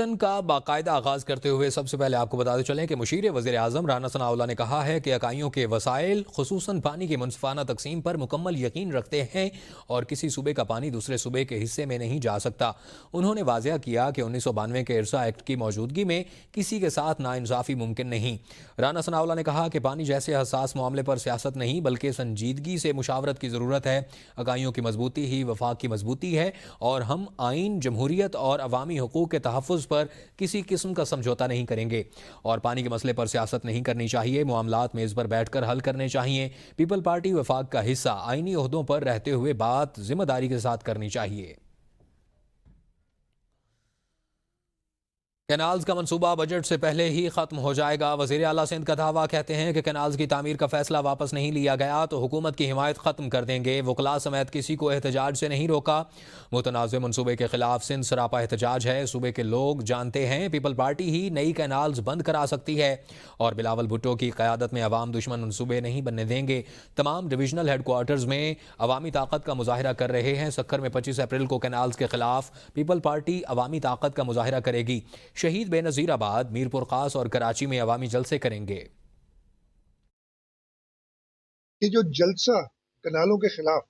Bulletin کا باقاعدہ آغاز کرتے ہوئے سب سے پہلے آپ کو بتاتے چلیں کہ مشیر وزیر اعظم رانا ثناءاللہ نے کہا ہے کہ اکائیوں کے وسائل خصوصاً پانی کی منصفانہ تقسیم پر مکمل یقین رکھتے ہیں اور کسی صوبے کا پانی دوسرے صوبے کے حصے میں نہیں جا سکتا۔ انہوں نے واضح کیا کہ 1992 کے ارسا ایکٹ کی موجودگی میں کسی کے ساتھ ناانصافی ممکن نہیں۔ رانا ثناءاللہ نے کہا کہ پانی جیسے حساس معاملے پر سیاست نہیں بلکہ سنجیدگی سے مشاورت کی ضرورت ہے۔ اکائیوں کی مضبوطی ہی وفاق کی مضبوطی ہے اور ہم آئین، جمہوریت اور عوامی حقوق کے تحفظ پر کسی قسم کا سمجھوتا نہیں کریں گے اور پانی کے مسئلے پر سیاست نہیں کرنی چاہیے، معاملات میز پر بیٹھ کر حل کرنے چاہیے۔ پیپل پارٹی وفاق کا حصہ آئینی عہدوں پر رہتے ہوئے بات ذمہ داری کے ساتھ کرنی چاہیے۔ کینالز کا منصوبہ بجٹ سے پہلے ہی ختم ہو جائے گا، وزیر اعلیٰ سندھ کا دعویٰ، کہتے ہیں کہ کینالز کی تعمیر کا فیصلہ واپس نہیں لیا گیا تو حکومت کی حمایت ختم کر دیں گے۔ وکلاء سمیت کسی کو احتجاج سے نہیں روکا۔ متنازع منصوبے کے خلاف سندھ سراپا احتجاج ہے۔ صوبے کے لوگ جانتے ہیں پیپل پارٹی ہی نئی کینالز بند کرا سکتی ہے اور بلاول بھٹو کی قیادت میں عوام دشمن منصوبے نہیں بننے دیں گے۔ تمام ڈویژنل ہیڈ کوارٹرز میں عوامی طاقت کا مظاہرہ کر رہے ہیں۔ سکھر میں 25 اپریل کو کینالز کے خلاف پیپل پارٹی عوامی طاقت کا مظاہرہ کرے گی۔ شہید بے نظیر آباد، میرپور خاص اور کراچی میں عوامی جلسے کریں گے۔ یہ جو جلسہ کنالوں کے خلاف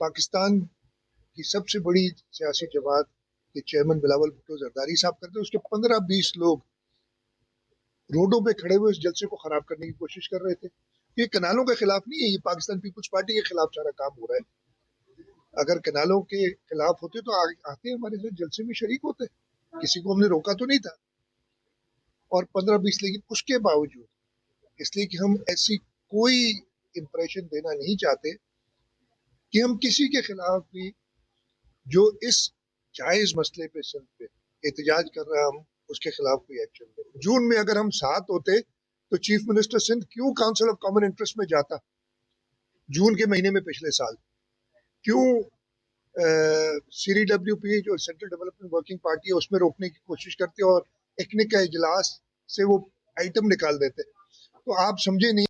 پاکستان کی سب سے بڑی سیاسی جماعت کے چیئرمین بلاول بھٹو زرداری صاحب کرتے ہیں، اس کے 15-20 لوگ روڈوں پہ کھڑے ہوئے اس جلسے کو خراب کرنے کی کوشش کر رہے تھے۔ یہ کنالوں کے خلاف نہیں ہے، یہ پاکستان پیپلز پارٹی کے خلاف سارا کام ہو رہا ہے۔ اگر کنالوں کے خلاف ہوتے تو آتے ہمارے ساتھ جلسے میں شریک ہوتے، کسی کو ہم نے روکا تو نہیں تھا۔ اور 15-20 لیکن اس کے باوجود اس لیے کہ ہم ایسی کوئی امپریشن دینا نہیں چاہتے کہ ہم کسی کے خلاف بھی جو اس جائز مسئلے پہ سندھ پہ احتجاج کر رہا ہے ہم اس کے خلاف کوئی ایکشن لیں۔ جون میں اگر ہم ساتھ ہوتے تو چیف منسٹر سندھ کیوں کاؤنسل آف کامن انٹرسٹ میں جاتا جون کے مہینے میں پچھلے سال؟ کیوں سی ڈی ڈبلیو پی جو سینٹرل ڈیولپمنٹ ورکنگ پارٹی ہے اس میں روکنے کی کوشش کرتے اور ایکنک کا اجلاس سے وہ آئٹم نکال دیتے؟ تو آپ سمجھے نہیں۔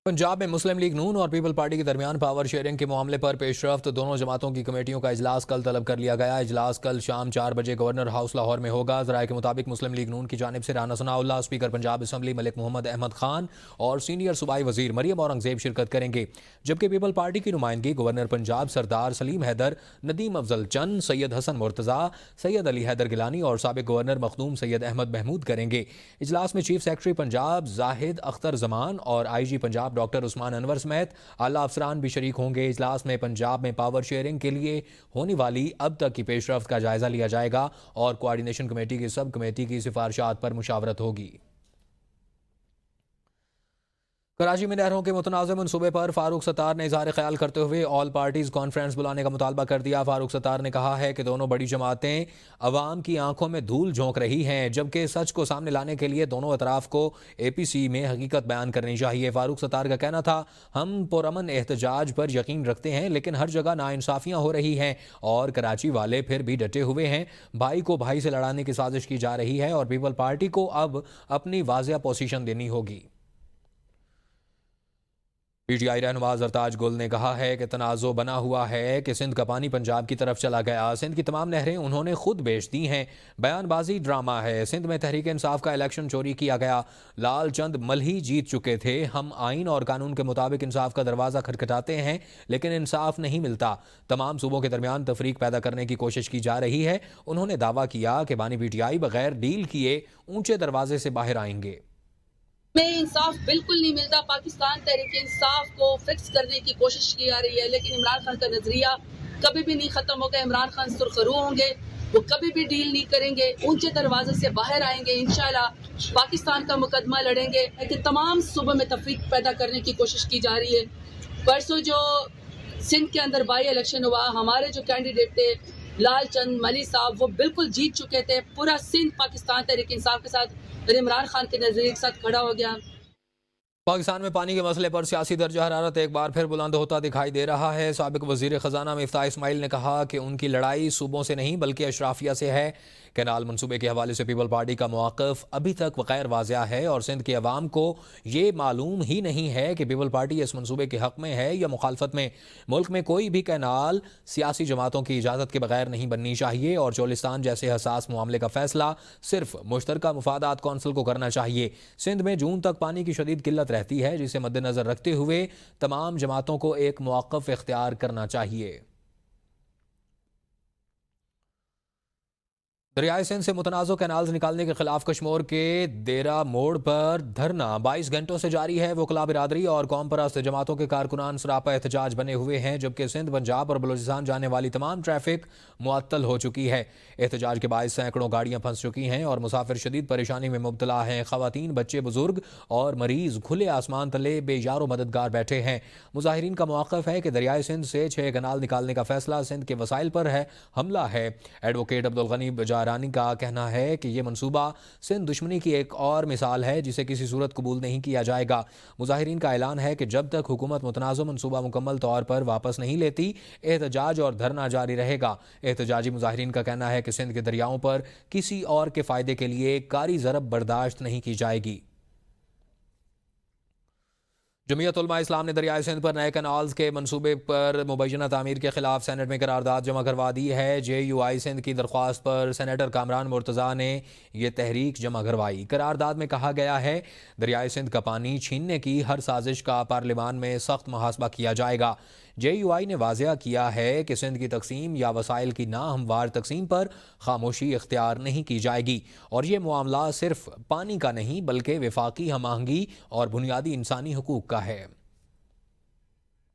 پنجاب میں مسلم لیگ نون اور پیپل پارٹی کے درمیان پاور شیئرنگ کے معاملے پر پیش رفت، دونوں جماعتوں کی کمیٹیوں کا اجلاس کل طلب کر لیا گیا۔ اجلاس کل شام 4 بجے گورنر ہاؤس لاہور میں ہوگا۔ ذرائع کے مطابق مسلم لیگ نون کی جانب سے رانا ثناءاللہ، اسپیکر پنجاب اسمبلی ملک محمد احمد خان اور سینئر صوبائی وزیر مریم اورنگزیب شرکت کریں گے، جبکہ پیپل پارٹی کی نمائندگی گورنر پنجاب سردار سلیم حیدر، ندیم افضل چند، سید حسن مرتضیٰ، سید علی حیدر گیلانی اور سابق گورنر مخدوم سید احمد محمود کریں گے۔ اجلاس میں چیف سیکرٹری پنجاب زاہد اختر زمان اور آئی جی پنجاب ڈاکٹر عثمان انور سمیت اعلیٰ افسران بھی شریک ہوں گے۔ اجلاس میں پنجاب میں پاور شیئرنگ کے لیے ہونے والی اب تک کی پیش رفت کا جائزہ لیا جائے گا اور کوارڈینیشن کمیٹی کی سب کمیٹی کی سفارشات پر مشاورت ہوگی۔ کراچی میں نہروں کے متنازع منصوبے پر فاروق ستار نے اظہار خیال کرتے ہوئے آل پارٹیز کانفرنس بلانے کا مطالبہ کر دیا۔ فاروق ستار نے کہا ہے کہ دونوں بڑی جماعتیں عوام کی آنکھوں میں دھول جھونک رہی ہیں، جبکہ سچ کو سامنے لانے کے لیے دونوں اطراف کو اے پی سی میں حقیقت بیان کرنی چاہیے۔ فاروق ستار کا کہنا تھا، ہم پرامن احتجاج پر یقین رکھتے ہیں لیکن ہر جگہ ناانصافیاں ہو رہی ہیں اور کراچی والے پھر بھی ڈٹے ہوئے ہیں۔ بھائی کو بھائی سے لڑانے کی سازش کی جا رہی ہے اور پیپل پارٹی کو اب اپنی واضح پوزیشن دینی ہوگی۔ پی ٹی آئی رہنما زرتاج گل نے کہا ہے کہ تنازع بنا ہوا ہے کہ سندھ کا پانی پنجاب کی طرف چلا گیا، سندھ کی تمام نہریں انہوں نے خود بیچ دی ہیں، بیان بازی ڈرامہ ہے۔ سندھ میں تحریک انصاف کا الیکشن چوری کیا گیا، لال چند ملہی جیت چکے تھے۔ ہم آئین اور قانون کے مطابق انصاف کا دروازہ کھٹکھٹاتے ہیں لیکن انصاف نہیں ملتا۔ تمام صوبوں کے درمیان تفریق پیدا کرنے کی کوشش کی جا رہی ہے۔ انہوں نے دعویٰ کیا کہ بانی پی ٹی آئی بغیر ڈیل کیے اونچے دروازے سے باہر آئیں گے۔ میں انصاف بالکل نہیں ملتا۔ پاکستان تحریک انصاف کو فکس کرنے کی کوشش کی جا رہی ہے لیکن عمران خان کا نظریہ کبھی بھی نہیں ختم ہوگا۔ عمران خان سرخرو ہوں گے، وہ کبھی بھی ڈیل نہیں کریں گے، اونچے دروازے سے باہر آئیں گے، انشاءاللہ پاکستان کا مقدمہ لڑیں گے۔ لیکن تمام صوبوں میں تفریق پیدا کرنے کی کوشش کی جا رہی ہے۔ پرسوں جو سندھ کے اندر بائی الیکشن ہوا، ہمارے جو کینڈیڈیٹ تھے لال چند ملی صاحب وہ بالکل جیت چکے تھے۔ پورا سندھ پاکستان تحریک انصاف کے ساتھ اور عمران خان کے نظریے کے ساتھ کھڑا ہو گیا۔ پاکستان میں پانی کے مسئلے پر سیاسی درجہ حرارت ایک بار پھر بلند ہوتا دکھائی دے رہا ہے۔ سابق وزیر خزانہ مفتاح اسماعیل نے کہا کہ ان کی لڑائی صوبوں سے نہیں بلکہ اشرافیہ سے ہے۔ کینال منصوبے کے حوالے سے پیپل پارٹی کا موقف ابھی تک غیر واضح ہے اور سندھ کے عوام کو یہ معلوم ہی نہیں ہے کہ پیپل پارٹی اس منصوبے کے حق میں ہے یا مخالفت میں۔ ملک میں کوئی بھی کینال سیاسی جماعتوں کی اجازت کے بغیر نہیں بننی چاہیے اور چولستان جیسے حساس معاملے کا فیصلہ صرف مشترکہ مفادات کونسل کو کرنا چاہیے۔ سندھ میں جون تک پانی کی شدید قلت رہتی ہے، جسے مد نظر رکھتے ہوئے تمام جماعتوں کو ایک موقف اختیار کرنا چاہیے۔ دریائے سندھ سے متنازع کینالز نکالنے کے خلاف کشمور کے دیرہ موڑ پر دھرنا 22 گھنٹوں سے جاری ہے۔ وکلاء برادری اور قوم پرست جماعتوں کے کارکنان سراپا احتجاج بنے ہوئے ہیں، جبکہ سندھ، پنجاب اور بلوچستان جانے والی تمام ٹریفک معطل ہو چکی ہے۔ احتجاج کے باعث سینکڑوں گاڑیاں پھنس چکی ہیں اور مسافر شدید پریشانی میں مبتلا ہیں۔ خواتین، بچے، بزرگ اور مریض کھلے آسمان تلے بے یار و مددگار بیٹھے ہیں۔ مظاہرین کا موقف ہے کہ دریائے سندھ سے 6 کینال نکالنے کا فیصلہ سندھ کے وسائل پر حملہ ہے۔ ایڈوکیٹ عبدالغنی بجارانی کا کہنا ہے کہ یہ منصوبہ سندھ دشمنی کی ایک اور مثال ہے جسے کسی صورت قبول نہیں کیا جائے گا۔ مظاہرین کا اعلان ہے کہ جب تک حکومت متنازع منصوبہ مکمل طور پر واپس نہیں لیتی، احتجاج اور دھرنا جاری رہے گا۔ احتجاجی مظاہرین کا کہنا ہے کہ سندھ کے دریاؤں پر کسی اور کے فائدے کے لیے کاری ضرب برداشت نہیں کی جائے گی۔ جمعیت علماء اسلام نے دریائے سندھ پر نئے کینالز کے منصوبے پر مبینہ تعمیر کے خلاف سینٹ میں قرارداد جمع کروا دی ہے۔ جے یو آئی سندھ کی درخواست پر سینیٹر کامران مرتضیٰ نے یہ تحریک جمع کروائی۔ قرارداد میں کہا گیا ہے دریائے سندھ کا پانی چھیننے کی ہر سازش کا پارلیمان میں سخت محاسبہ کیا جائے گا۔ جے یو آئی نے واضح کیا ہے کہ سندھ کی تقسیم یا وسائل کی ناہموار تقسیم پر خاموشی اختیار نہیں کی جائے گی اور یہ معاملہ صرف پانی کا نہیں بلکہ وفاقی ہم آہنگی اور بنیادی انسانی حقوق کا ہے۔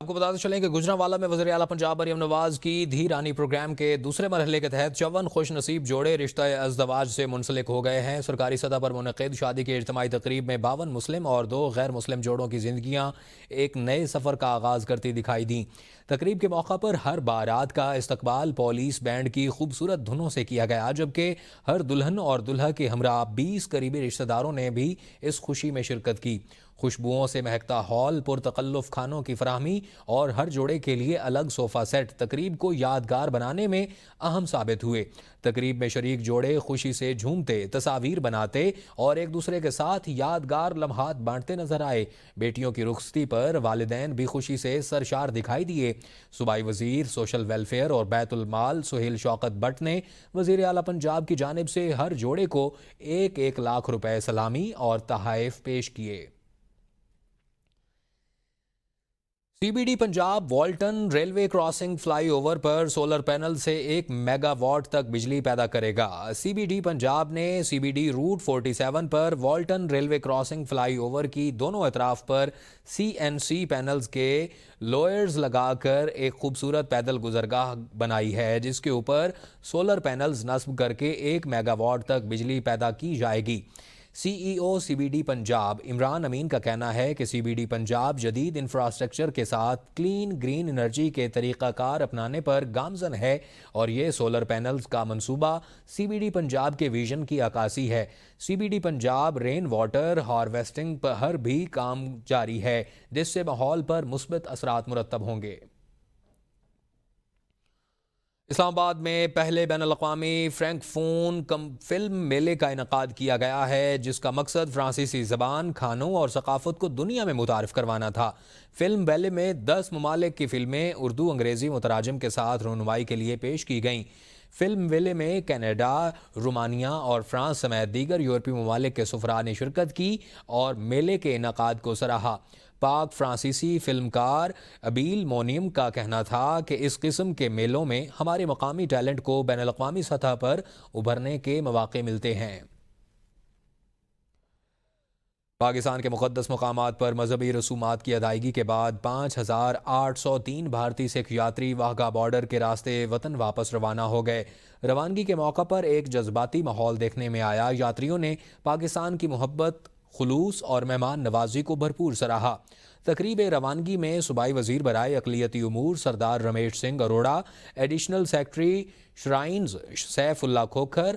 آپ کو بتاتے چلیں کہ گجرانوالہ میں وزیر اعلیٰ پنجاب مریم نواز کی دھی رانی پروگرام کے دوسرے مرحلے کے تحت 54 خوش نصیب جوڑے رشتہ ازدواج سے منسلک ہو گئے ہیں۔ سرکاری سطح پر منعقد شادی کی اجتماعی تقریب میں 52 مسلم اور 2 غیر مسلم جوڑوں کی زندگیاں ایک نئے سفر کا آغاز کرتی دکھائی دیں۔ تقریب کے موقع پر ہر بارات کا استقبال پولیس بینڈ کی خوبصورت دھنوں سے کیا گیا، جبکہ ہر دلہن اور دلہا کے ہمراہ 20 قریبی رشتہ داروں نے بھی اس خوشی میں شرکت کی۔ خوشبوؤں سے مہکتا ہال، پرتکلف کھانوں کی فراہمی اور ہر جوڑے کے لیے الگ صوفہ سیٹ تقریب کو یادگار بنانے میں اہم ثابت ہوئے۔ تقریب میں شریک جوڑے خوشی سے جھومتے، تصاویر بناتے اور ایک دوسرے کے ساتھ یادگار لمحات بانٹتے نظر آئے۔ بیٹیوں کی رخصتی پر والدین بھی خوشی سے سرشار دکھائی دیے۔ صوبائی وزیر سوشل ویلفیئر اور بیت المال سہیل شوکت بٹ نے وزیر اعلیٰ پنجاب کی جانب سے ہر جوڑے کو 1 لاکھ روپے سلامی اور تحائف پیش کیے۔ C B D Punjab Walton railway crossing flyover پر سولر پینل سے 1 میگا واٹ تک بجلی پیدا کرے گا۔ سی بی ڈی پنجاب نے سی بی ڈی روٹ 47 پر Walton railway crossing flyover کی دونوں اطراف پر سی این سی پینلز کے لوئرز لگا کر ایک خوبصورت پیدل گزرگاہ بنائی ہے، جس کے اوپر سولر پینلز نصب کر کے 1 میگا واٹ تک بجلی پیدا کی جائے گی۔ C E O C B D Punjab Imran Amin کا کہنا ہے کہ سی بی ڈی پنجاب جدید انفراسٹرکچر کے ساتھ کلین گرین انرجی کے طریقہ کار اپنانے پر گامزن ہے اور یہ سولر پینلز کا منصوبہ سی بی ڈی پنجاب کے ویژن کی عکاسی ہے۔ C B D Punjab rain water harvesting پر بھی کام جاری ہے، جس سے ماحول پر مثبت اثرات مرتب ہوں گے۔ اسلام آباد میں پہلے بین الاقوامی فرینک فون فلم میلے کا انعقاد کیا گیا ہے، جس کا مقصد فرانسیسی زبان، کھانوں اور ثقافت کو دنیا میں متعارف کروانا تھا۔ فلم میلے میں 10 ممالک کی فلمیں اردو انگریزی متراجم کے ساتھ رونمائی کے لیے پیش کی گئیں۔ فلم میلے میں کینیڈا، رومانیہ اور فرانس سمیت دیگر یورپی ممالک کے سفراء نے شرکت کی اور میلے کے انعقاد کو سراہا۔ پاک فرانسیسی فلمکار ابیل مونیم کا کہنا تھا کہ اس قسم کے میلوں میں ہمارے مقامی ٹیلنٹ کو بین الاقوامی سطح پر ابھرنے کے مواقع ملتے ہیں۔ پاکستان کے مقدس مقامات پر مذہبی رسومات کی ادائیگی کے بعد 5803 بھارتی سکھ یاتری واہگہ بارڈر کے راستے وطن واپس روانہ ہو گئے۔ روانگی کے موقع پر ایک جذباتی ماحول دیکھنے میں آیا۔ یاتریوں نے پاکستان کی محبت، خلوص اور مہمان نوازی کو بھرپور سراہا۔ تقریب روانگی میں صوبائی وزیر برائے اقلیتی امور Sardar Ramesh Singh Arora, additional secretary shrines Saif Ullah Khokhar,